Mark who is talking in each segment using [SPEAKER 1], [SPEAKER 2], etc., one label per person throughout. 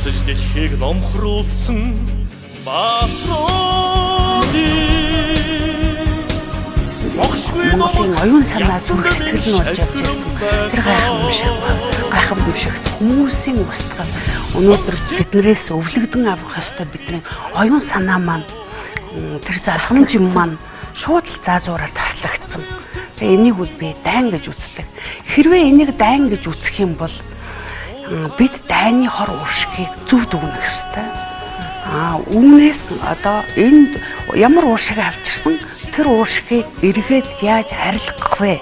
[SPEAKER 1] Зогсож дэлхийг номхруулсан
[SPEAKER 2] Монголын оюун санаа зүрх сэтгэл нь болж явж байсан. Тэр гайхамшигт хүмүүсийн устгал өнөөдөр тэднэрээс өвлөгдөн авах ёстой бидний оюун санаа маань тэр залхамж юм маань шууд л заазуураар таслагдсан. Тэгээ энийг үл би дайн гэж үздэг. Хэрвээ энийг дайн гэж үзэх юм бол бид дайны хор уушгийг зөв дүгнэх ёстой. Үүнээс одоо энд ямар уушиг авчирсан тэр уушгийг эргээд яаж арилгах вэ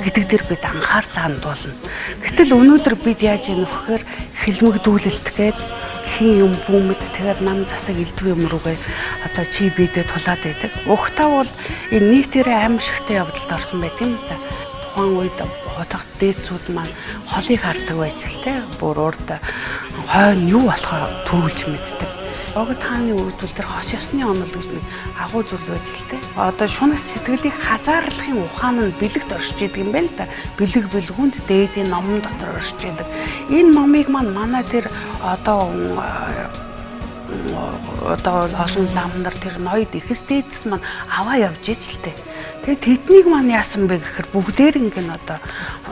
[SPEAKER 2] гэдэг дээр бид анхаарлаа хандуулна. Гэтэл өнөөдөр бид яаж ийм нөхөр хилмигдүүлэлтгээд хин юм бүүмэд тэгээд нам засаг элдв юм руугээ одоо чи бидээ тулаад байдаг. Угтаа бол энэ нийтээрээ аимшигтай явдалд орсон байт юм л да. Тухайн үед хотогт дээдсүүд маань холыг хардаг байж л те. Бүр урд хойно юу болохоо төрүүлж мэддэг. Богд хааны үед бол тэр хос ёсны онол гэж нэг агуу зүйл байж л те. Одоо шунас сэтгэлийг хазаарлахын ухаан нь бэлэгт оршиж идэг юм байна л да. Бэлэг бэлгүнд дээдийн номон дотор оршиж идэг. Энэ номыг манай тэр одоо олон ламнар тэр ноёд ихэс дээдэс маань аваа явж иж л те. Тэгээ тэднийг маань яасан бэ гэхээр бүгдээр ингэн одоо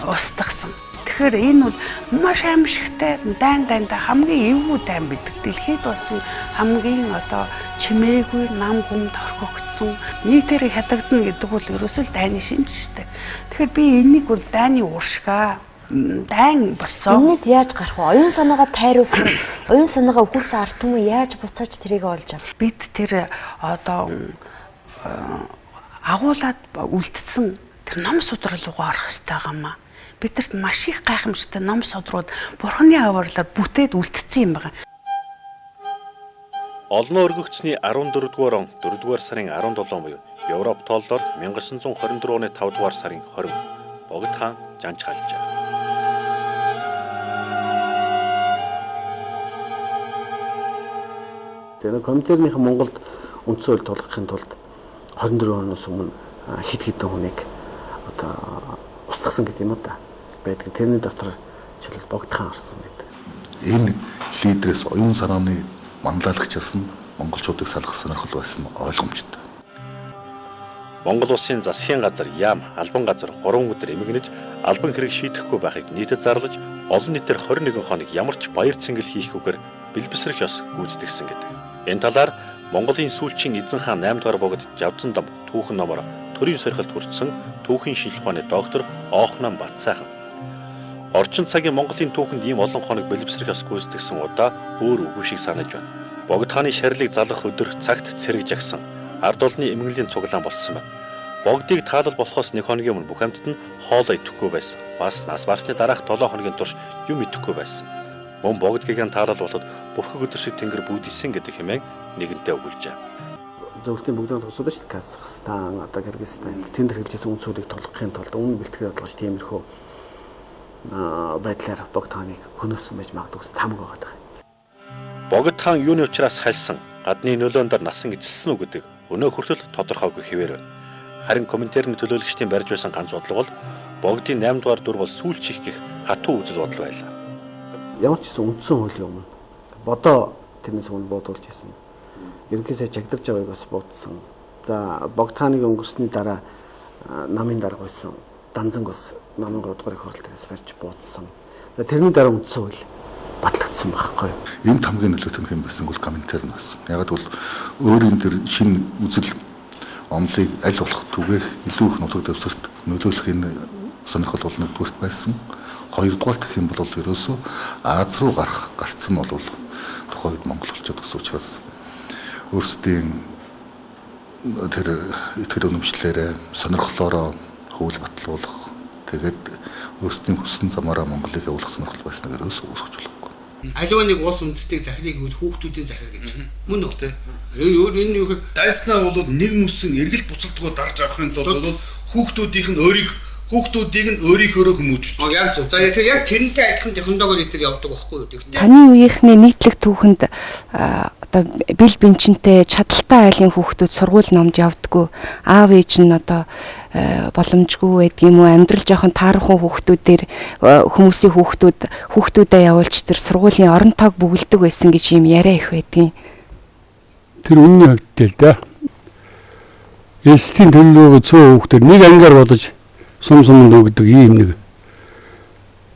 [SPEAKER 2] устгасан. Тэгэхээр энэ бол маш аимшигтай дайндаа хамгийн эвгүй дайн бидэг. Дэлхийд болсон хамгийн одоо чимээгүй нам гүмд орхигдсон нийтээр хятагдана гэдэг бол ерөөсөө л дайны шинж шүү дээ. Тэгэхээр би энийг бол дайны уушгаа дайн болсон.
[SPEAKER 3] Энэс яаж гарах вэ? Оюун санаагаа тайруулсан, оюун санаагаа өгүүлсэн ард түмэн яаж буцааж тэрийг олж авах?
[SPEAKER 2] Бид тэр одоо агуулад үлдсэн тэр ном судрал руугаа орох хэрэгтэй гамаа. Бидэрт маш их гайхамшигтай ном судрууд бурхны авралаар бүтээд үлдсэн юм байна.
[SPEAKER 1] Олон өргөгчний 14-р он 4-р сарын 17 буюу Европ тооллоор 1924 оны 5-р сарын 20 Богд хаан жанж халжээ.
[SPEAKER 4] Тэр Коминтернийхэн Монголд үндсэн хууль тулгахын тулд 24 оноос өмнө хэд хэдэн хүнийг одоо устгасан гэдэг юм уу да. Байдаг. Тэрний дотор жишээлбэл Богд хаан орсон гэдэг.
[SPEAKER 5] Энэ лидерээс оюун санааны манлайлагчаас нь монголчуудыг салгах сонирхол байсан ойлгомжтой.
[SPEAKER 1] Монгол улсын засгийн газар яам албан газар 3 өдөр эмгэнэж албан хэрэг шийдэхгүй байхыг нийтэд зарлаж олон нийтээр 21 хоног ямар ч баяр цэнгэл хийхгүйгээр бэлбэсрэх ёс гүйцэтгэсэн гэдэг. Энэ талаар Монголын сүүлчийн эзэн хаан 8 дугаар богд Жавзан дам түүхэн номоор төрийн сорилт хүртсэн түүхийн шинжилх ухааны доктор Оохнан Батсайхан. Орчин цагийн Монголын түүхэнд ийм олон хоног бэлбэсрэх ёс гүйцэтгсэн удаа өөр үгүй шиг санаж байна. Богд хааны шарилыг залгах өдөр цагт цэрэг жагсан ард олны эмгэнлийн цуглаан болсон байна. Богдыг таалал болохоос 1 хоногийн өмнө бүх амьтад нь хоол идэхгүй байсан. Бас нас барсны дараах 7 хоногийн турш юм идэхгүй байсан. Мөн богд гиган таалал болоод бүрхэг өдөр шиг тэнгэр бүүдэлсэн гэдэг хэмээн нэгэнтээ өгүүлжээ.
[SPEAKER 4] Зөвхөн бүгдийн тусууд шүү дээ. Казахстан, одоо Кыргызстан тэнд хэрэгжсэн үн цөлийг тулгахын тулд өмнө бэлтгэл болгож тиймэрхүү байдлаар Богд хааныг хөнөөсөн байж магадгүй тамг байгаа даа.
[SPEAKER 1] Богд хаан юуны учраас хальсан, гадны нөлөөндөр насан эзэлсэн үг гэдэг өнөө хүртэл тодорхойгүй хэвээр байна. Харин Коминтерний төлөөлөгчдийн барьж байсан ганц бодлого бол Богдын 8 дугаар дүр бол сүүлчих гэх хатуу үзэл бодол байлаа.
[SPEAKER 4] Ямар ч гэсэн үндсэн хуулийн өмнө бодоо тэрнээс өмнө бодуулж ирсэн. Ерөнхийдөө жагдарч байгааг бас бодсон. За Богд хааныг өнгөрсний дараа намын дарга байсан Данзанг бас намын 3 дугаар их хурлаас барьж буудсан. За тэрний дараа үндсэн хууль батлагдсан байхгүй юу?
[SPEAKER 5] Энд хамгийн нөлөөтэй юм байсан бол Коминтерн байсан. Яг бол өөрийн тэр шинэ үзэл онолыг аль болох түгээх илүү их нутаг дэвсгэрт нөлөөлөх энэ сонирхол бол нэгдүгээрт байсан. Хоёрдугаар гэх юм бол ерөөсөө Аз руу гарцсан нь бол тухайн үед монгол болчиход гэсэн учраас өөрсдийн тэр итгэл үнэмшлээрээ сонирхлоороо хөвөл батлуулах тэгээд өөрсдийн хүссэн замаараа Монголыг явуулах сонирхол байсныг ерөөсөө үүсгэж болохгүй.
[SPEAKER 6] Аливаа нэг улс үндэстнийг захирыг хөвөл хүүхдүүдийн захир гэж. Мөн үү? Энэ юу гэхээр
[SPEAKER 7] дайснаа бол нэг мөсөн эргэлт буцалтгоо дарж авахын тулд бол хүүхдүүдийнх нь өөрийнхөө хүмүүжж.
[SPEAKER 6] Яг зөв. За яг тэрнтэй адилхан технологиор итер явдаг байхгүй юу?
[SPEAKER 8] Таны үеийнхний нийтлэг түүхэнд одоо бэл бэнчинтэй чадaltaй айлын хүүхдүүд сургууль номд явдггүй. Аав ээж нь одоо боломжгүй байдгийм үү, амьдрал жоохон таархан хүүхдүүдээр хүмүүсийн хүүхдүүдээ явуулж тэр сургуулийн орон тоог бүгэлдэг байсан гэж юм яриа их байдгийн.
[SPEAKER 9] Тэр үнний хөвдөл да. Эслийн төлөвлөгөө 100 хүүхдээр нэг ангаар бодож сум сумд өгдөг ийм нэг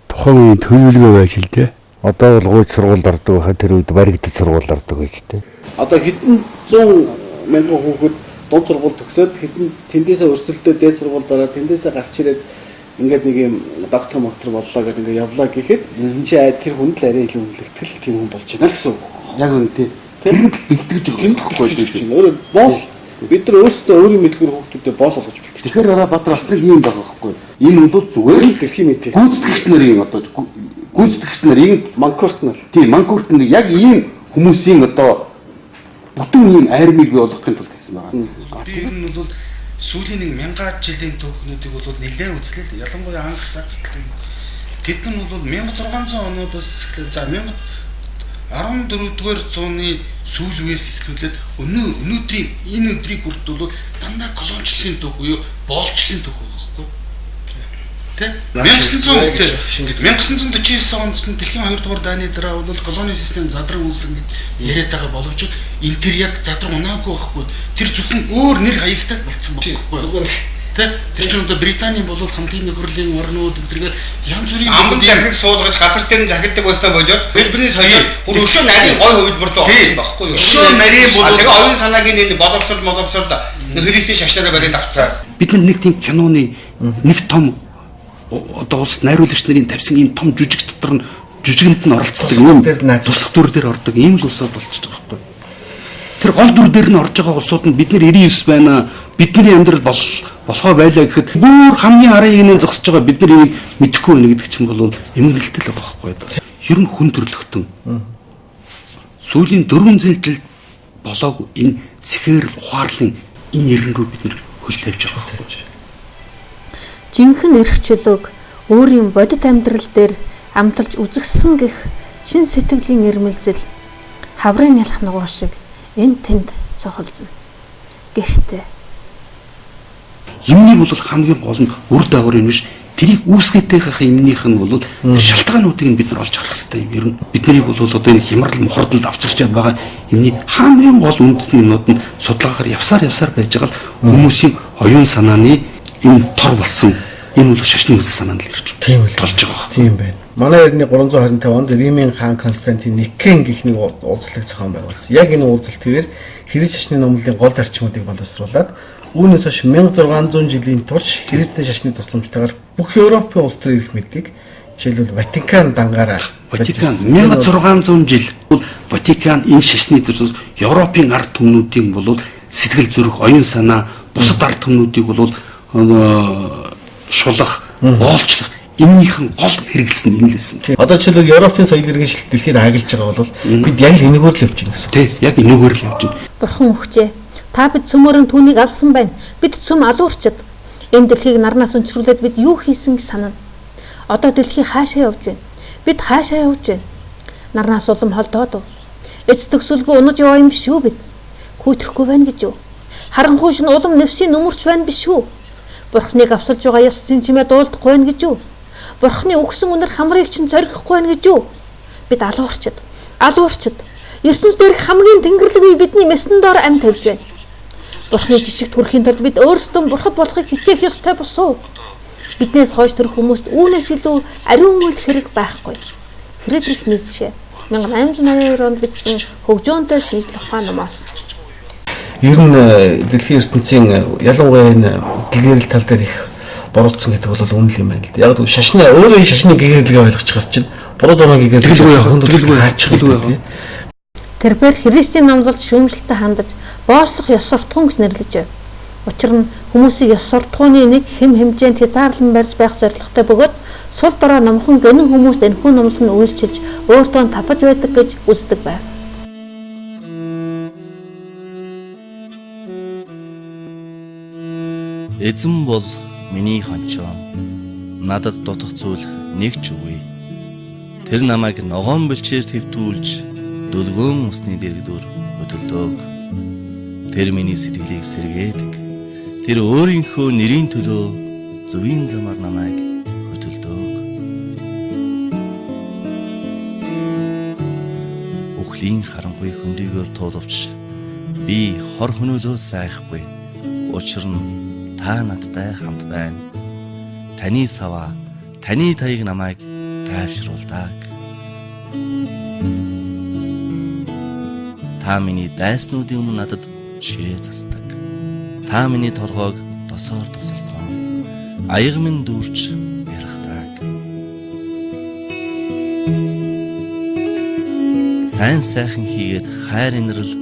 [SPEAKER 9] тухайн үеийн төлөвлөгөө байж л дээ.
[SPEAKER 10] Одоо бол гүйц сургуульд ордог байхад тэр үед баригдаж сургуульд ордог байж тээ.
[SPEAKER 4] Одоо хэдэн 100 мянган хүүхэд дунд сургууль төгсөөд хэдэн тэндээсээ өрсөлдөө дээд сургууль дараад тэндээсээ гарч ирээд ингээд нэг юм доктор боллоо гэдэг ингээд явлаа гэхэд энэ чинь тэр хүнд л арай илүү хүндлэгтгэл тийм хүн болж байна л гэсэн үг. Яг үнэ тий. Тэр нь бэлтгэж өгөх байхгүй тийм. Өөрөөр бол бид нар өөрсдөө өөрийн мэдлэгээр хүүхдүүдэд боол болгож бэлтгэж. Тэгэхээр арай Баатар бас нэг юм байгаа байхгүй. Энэ бол зүгээр л дэлхийн мэд. Гүйцэтгэгч нарын одоо гүйцэтгэгч нарын манкурт нар. Тийм манкурт нар яг ийм хүмүүсийн одоо бүтэн ийм айрмыг бий болгохын тулд хийсэн байгаа.
[SPEAKER 7] Би энэ бол сүүлийн 1000 жилийн түүхнүүдийг бол нэлээд үзлээ. Ялангуяа анх сакстай. Тэд нь бол 1600 оноодоос эхлээд за 14-р зууны сүүл үеэс эхлүүлээд өнөөдрийн энэ өдрийг хүртэл бол дандаа колоничлалын түүх буюу боолчлалын түүх байхгүй. Тэ? 1949 онд дэлхийн 2 дугаар дайны дараа бол колони систем задраг үүсэн гэж яриад байгаа боловч энэ тэр яг задраг унаагүй байхгүй. Тэр зөвхөн өөр нэр хаягтай болцсон байхгүй. Тэ? Тэр чинь одоо Британий бол хамгийн нөхөрлийн орнууд гэдэргээд янз бүрийн
[SPEAKER 6] амт захираг суулгаж газар дээр нь захирдаг байсан болоод Мельбурний соёл бүр өшөө нарийн гой хөвлөрлөө олсон байхгүй юу? Өшөө нарийн бол тэгээ оюун санаагийн энэ боловсрол нөхрийн шашнаараа бариад авцсан. Бид нар нэг тийм киноны нэг том одоо улс найруулагч нарын тавьсан ийм том жүжиг дотор нь жүжигэнд нь оролцдог юм туслах дүр дээр ордог ийм л улсууд болчихж байгаа байхгүй. Тэр гол дүр дээр нь орж байгаа улсууд нь бид нар 99 байна. Бидний амьдрал болохоо байлаа гэхэд бүр хамгийн арын хийнэ зогсож байгаа бид нар энийг мэдэхгүй байна гэдэг чинь бол эмгэнэлтэл байгаа байхгүй. Ер нь хүн төрлөختөн. Сүүлийн 400 жил болоогүй энэ сэхэрл ухаарлын энэ иргэн рүү бид нар хөл тавьж байгаа байхгүй.
[SPEAKER 11] Жинхэнэ эрх чөлөөг өөрийн бодит амьдрал дээр амталж үзэгсэн гэх шин сэтгэлийн ирмэлзэл хаврын ялах нугуй шиг энэ тэнд цохолзно. Гэхдээ
[SPEAKER 6] юмны бол хамгийн гол нь үр дагавар юм биш. Тэрийг үүсгэтэйхэх юмнийх нь бол шалтгаануудыг нь бид нар олж харах хэрэгтэй юм. Ер нь бидний бол одоо энэ хямрал мохордолд авчирчаад байгаа юмны хамгийн гол үндэсний юмнууд нь судалгаагаар явсаар байж байгаа л хүмүүсийн оюун санааны энэ тор болсон энэ бол шашны үс санаанд л ирж болж байгаа.
[SPEAKER 4] Тийм байна. Манай эртний 325 онд Римийн хаан Константин Никен гэх нэг уулзлаг зохион байгуулсан. Яг энэ уулзалтээр Христ шашны номлолын гол зарчмуудыг боловсруулад үүнээс хойш 1600 жилийн турш Христийн шашны тусламжтайгаар бүх Европын улс төр ирэх мэдгийг жишээлбэл Ватикан дангаараа
[SPEAKER 6] Ватикан 1600 жил бол Ватикан энэ шашны төрөөс Европын ард түмнүүдийн бол сэтгэл зүрх, оюун санаа, бусад ард түмнүүдийг бол шулах, боолчлох энийхэн гол хэрэгэлсэн энэ л байсан.
[SPEAKER 4] Одоо жишээлбэл Европын соёл иргэншилт дэлхийд хагалж байгаа бол бид яг л энэгээр л явж байна гэсэн.
[SPEAKER 6] Тийм, яг энэгээр л явж байна.
[SPEAKER 11] Бурхан өгчээ. Та бид цөмөрөн түүнийг алсан байна. Бид цөм алуурчид. Энэ дэлхийг нарнаас өнчрүүлээд бид юу хийсэн гэж санана. Одоо дэлхий хаашаа явж байна? Бид хаашаа явж байна? Нарнаас улам холдоод. Эц төгсөлгүй унаж яваа юм биш үү бид? Хүүтрэхгүй байна гэж юу? Харанхуй шин улам нэвсийн нүмерч байна биш үү? Бурхныг авсалж байгаа яссын чимээ дуулдахгүй байна гэж юу? Бурхны өгсөн үнэр хамрыг чинь зоригхгүй байна гэж юу? Бид алуурчид. ертөнц дээрх хамгийн тэнгэрлэг үе бидний месэн доор амь тавьж байна. Бурхны жишг төрхийн тулд бид өөрсдөө бурхад болохыг хичээх ёстой босуу. Биднээс хойш төрөх хүмүүст үүнээс илүү ариун үйл хэрэг байхгүй. Фридрих Ницше 1882 онд бичсэн хөгжөөнтэй шинжлэх ухаан номоос.
[SPEAKER 4] Ер нь дэлхийн ертөнцийн ялангуяа энэ гэгэрэл тал дээр их буруутсан гэдэг бол үнэн юм байна л да. Яг л шашны өөрөө шашны гэгэрэлгээ ойлгож байгаа чинь буруу замаа гэгэрэлгээ хаачихгүй.
[SPEAKER 11] Тэрээр Христийн номлолд шүүмжлэлтэй хандаж боочлох ёс суртахуун гэж нэрлэж байна. Учир нь хүмүүсийг ёс суртахууны нэг хэм хэмжээнд хязгаарлан барьж байх зорилготой бөгөөд сул дорой номхон гэнэн хүмүүст энэхүү номлол нь үйлчилж өөртөө татаж байдаг гэж үздэг байв.
[SPEAKER 12] Эзэн бол миний хончоо. Надад дутах зүйл нэг ч үгүй. Тэр намайг ногоон бэлчээр твтүүлж Дүлгөөн усны дэрэгдүр хөдөлдөг. Тэр миний сэтгэлийг сэргээдэг. Тэр өөрийнхөө нэрийн төлөө зөвийн замаар намайг хөдөлдөг. Өхлийн харанхуй хөндийгөөр туулавч би хор хөнөөлөө сайхгүй. Учир нь та надтай хамт байна. Таны саваа, таны таяг намайг тайвшруулдаг. Та миний дайснуудын өмнө надад ширээ засдаг. Та миний толгойг досоор тусалсан. Аяг минь дүүрч ярахдаг. Сайн сайхан хийгээд хайр инрэл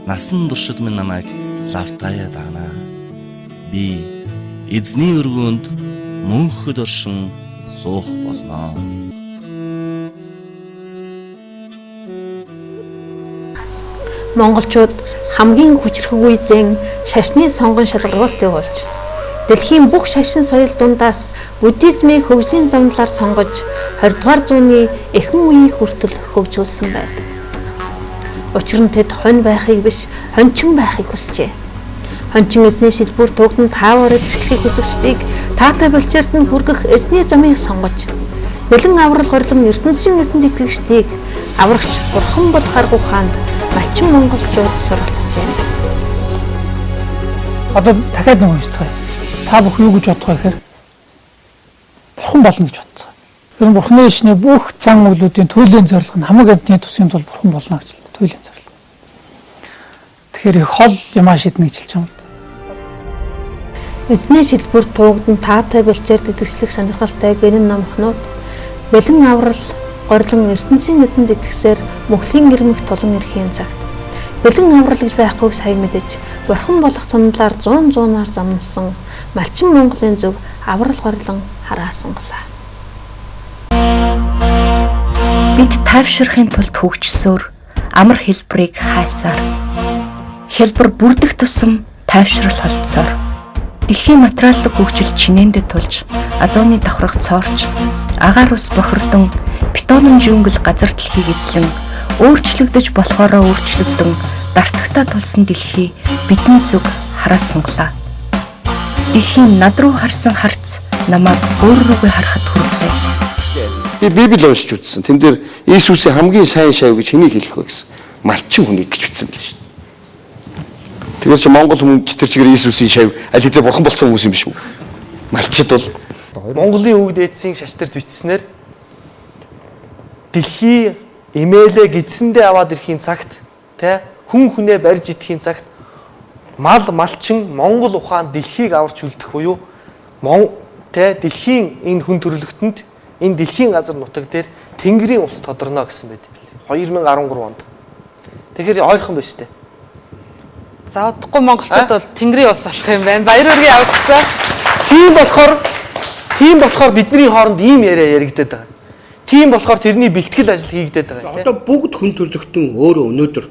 [SPEAKER 12] насан туршид минь намайг лавтаяа дагнаа. Би эзний өргөөнд мөнхөд оршин суух болно.
[SPEAKER 11] Монголчууд хамгийн хүчрхэг үедээ шашны сонгон шалгаруулалтыг болж дэлхийн бүх шашин соёл дундаас буддизмыг хөгжлийн замналаар сонгож 20 дугаар зууны эхэн үеийг хүртэл хөгжүүлсэн байдаг. Учир нь тэд хонь байхыг биш, хончин байхыг хүсжээ. Хончин эзний шилбүр тугтанд таавар идэвхлэхийг хүсэгчдийг таатай болчирт нь хүргэх эзний замыг сонгож бэлэн аврал горлон ертөнцийн эзэнд итгэгчдийг аврагч бурхан бол харгу хаанд малчин монголчууд суралцжээ.
[SPEAKER 13] Одоо дахиад нэг уншицгаая. Та бүх юу гэж бодох вэ гэхээр бурхан болно гэж бодцоо. Тэр бурханы ишний бүх зан үйлүүдийн төлөлийн зорилго нь хамаг амьтны тусын тул бурхан болно гэж төлөлийн зорилго. Тэгэхээр их хол юмаа шийднэ гэж хэлж байгаа юм.
[SPEAKER 11] Эзний шилбүр туугдан таатай бэлчээр идэвхлэх сонирхолтой гэрэн номхнууд бэлэн аврал горлон ертөнцийн эзэнд итгэсээр мөхлийн гэрмэх тулан ирэхийн цагт бэлэн аврал гэж байхгүй сайн мэдэж бурхан болох замналаар 100-100-аар замнасан малчин Монголын зөв аврал горлон хараа сонголаа.
[SPEAKER 8] Бид тайвширхын тулд хөгжсөөр амар хэлбэрийг хайсаар хэлбэр бүрдэх тусам тайвшрал холдсоор дэлхийн материаллык хөгжил чинээндээ тулж азооны давхрах цоорч агаар ус бохирдон бетонын жингл газар дэлхийг эзлэн өөрчлөгдөж болохоороо өөрчлөгдөн дартагтаа тулсан дэлхий бидний зүг хараа сонглоо. Дэлхийн над руу харсан харц намайг өөр рүүгээ харахад хүрлээ.
[SPEAKER 14] Би Библийг уншиж үзсэн. Тэн дээр Иесусийн хамгийн сайн шав гэж хэнийг хэлэх вэ гэсэн малчин хүнийг гэж үтсэн байл шүү дээ. Тэгэхээр чи Монгол хүмүүс тэр чигээр Иесусийн шав аль хэзээ бурхан болсон хүмүүс юм биш үү? Малчид бол
[SPEAKER 15] Монголын өвд эдсийн шашнарт бичснээр дэлхий эмээлээ гидсэндээ аваад ирэхийн цагт хүн хүнээ барьж идэхийн цагт малчин Монгол ухаан дэлхийг аварч үлдэх буюу дэлхийн энэ хүн төрлөختөнд энэ дэлхийн газар нутаг дээр Тэнгэрийн ус тодорно гэсэн байт. 2013 онд. Тэгэхээр ойрхон байна шүү дээ.
[SPEAKER 16] За удахгүй монголчууд бол Тэнгэрийн ус болох юм байна. Баяр үргээ авчихсан.
[SPEAKER 15] Тийм болохоор бидний хооронд ийм яриа яригдаад байгаа. Тийм болохоор тэрний бэлтгэл ажил хийгдээд байгаа.
[SPEAKER 6] Одоо бүгд хүн төрлөختөн өөрөө өнөөдөр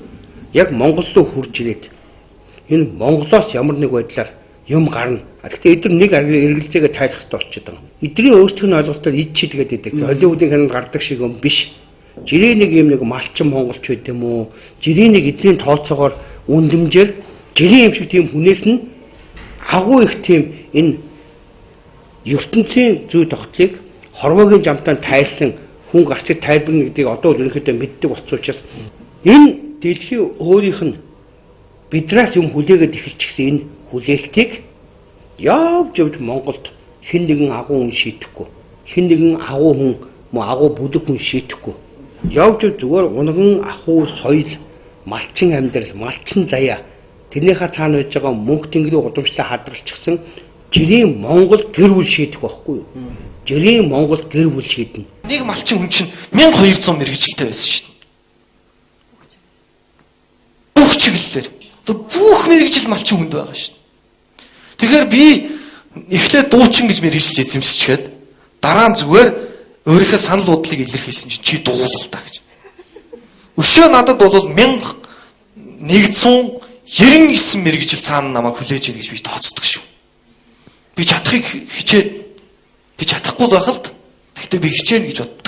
[SPEAKER 6] яг Монгол руу хурж ирээд энэ Монголоос ямар нэг байдлаар юм гарна. Гэхдээ эдгээр нэг эргэлзээгээ тайлах хэрэгтэй болчиход байгаа. Эдний өөрсдийн ойлголтоор ид чилгээд идэг. Холливуудын кинонд гардаг шиг юм биш. Жирийн нэг юм нэг малчин монголч байт юм уу? Жирийн нэг эдний тооцоогоор үндэмжээр жирийн юм шиг тийм хүнээс нь агуу их тийм энэ ертөнцийн зүй тогтлыг хорвоогийн жамтаанд тайлсан хүн гарчид тайлбарна гэдгийг одоо ерөнхийдөө мэддэг болсон учраас энэ дэлхийн өөрийнх нь бидраас юм хүлээгээд эхэлчихсэн энэ хүлээлтийг явж Монголд хэн нэгэн агуу хүн шийдэхгүй, хэн нэгэн агуу хүн агуу бүлэг хүн шийдэхгүй. Явж зүгээр унган ахуй соёл, малчин амьдрал, малчин заяа тэрнийхээ цаана байж байгаа мөнх тэнгэрийн удамшлаа хадгалчихсан жирийн Монгол гэр бүл шийдэх байхгүй юу? Жирийн Монгол гэр бүл шийднэ.
[SPEAKER 15] Нэг малчин хүн чинь 1200 мэрэгжилтэй байсан шүү дээ. Бүх чиглэлээр. Бүх мэрэгжил малчин хүнд байгаа шүү дээ. Тэгэхээр би эхлээд дуучин гэж мэрэгжилж эзэмсчихэд дараа нь зүгээр өөрийнхөө санал бодлыг илэрхийлсэн чинь чи дуулал та гэж. Өшөө надад бол 1199 мэрэгжил цаана намайг хүлээж ийн гэж би тооцдог шүү. Би чадахыг хичээд би чадахгүй байх л д. Гэхдээ би хичээнэ гэж боддог.